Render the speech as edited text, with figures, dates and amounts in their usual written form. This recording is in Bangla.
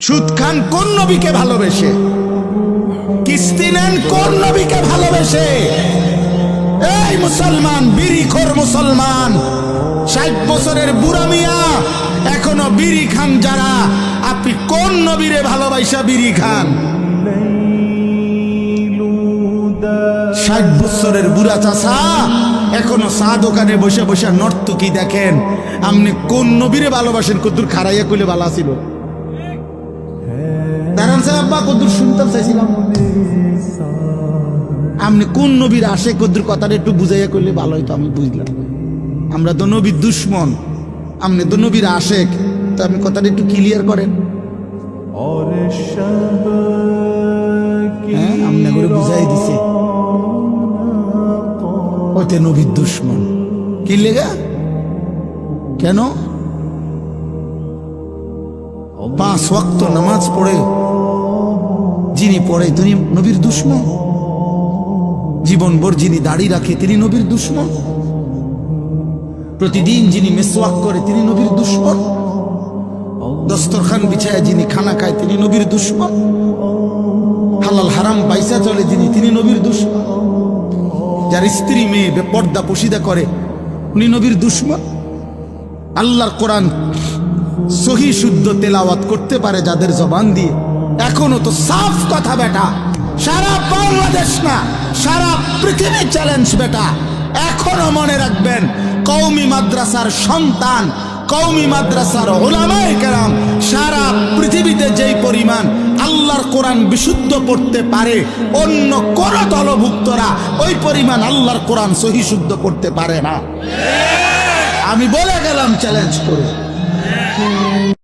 সুদ খান কোন নবীকে ভালোবেসে, কিস্তি নেন কোন নবীকে ভালোবেসে? এই মুসলমান, বিড়িখোর মুসলমান, 60 বছরের বুড়া মিয়া এখনো বিড়ি খান যারা, আপনি কোন নবীরে ভালোবাসা বিড়ি খান? 60 বছরের বুড়া চাচা এখনো চা দোকানে বসে বসে নর্তকী দেখেন, আপনি কোন নবীরে ভালোবাসেন? কদ্দুর খারাইয়া কইলে ভালো ছিল। দাঁড়ান সাহেব, আব্বা কদ্দুর শুনতাম চাইছিলাম, আপনি কোন নবীর আসে কদ্দুর কথাটা একটু বুঝাইয়া করলে ভালো হইতো, আমি বুঝলাম। আমরা তো নবীর দুশ্মন, আপনি তো নবীর আশেক, তো আপনি কথাটা একটু ক্লিয়ার করেন। হ্যাঁ, আপনি করে বুঝাই দিছে ওইতে নবীর দুশ্মন। কি লেগা? কেন? 5 ওয়াক্ত নামাজ পড়ে যিনি পড়ে তিনি নবীর দুশ্মন, জীবনভর যিনি দাড়ি রাখে তিনি নবীর দুশ্মন, প্রতিদিন যিনি মেসওয়াক করে তিনি নবীর দুশ্মন, দস্তরখান বিছায় যিনি খানা খায় তিনি নবীর দুশ্মন, হালাল হারাম বাইসা চলে যিনি তিনি নবীর দুশ্মন, যার স্ত্রী মেয়ে বেপর্দা পশিদা করে উনি নবীর দুশ্মন। আল্লাহর কোরআন সহি শুদ্ধ তেলাওয়াত করতে পারে যাদের জবান দিয়ে, এখনো তো সাফ কথা বেটা, সারা বাংলাদেশ না সারা পৃথিবী চ্যালেঞ্জ বেটা। এখনো মনে রাখবেন, কওমি মাদ্রাসার সন্তান, কওমি মাদ্রাসার উলামায়ে কেরাম সারা পৃথিবীতে যেই পরিমাণ আল্লাহর কোরআন বিশুদ্ধ পড়তে পারে, অন্য কোন দলভুক্তরা ওই পরিমাণ আল্লাহর কোরআন সহি শুদ্ধ পড়তে পারে না। আমি বলে গেলাম চ্যালেঞ্জ করে।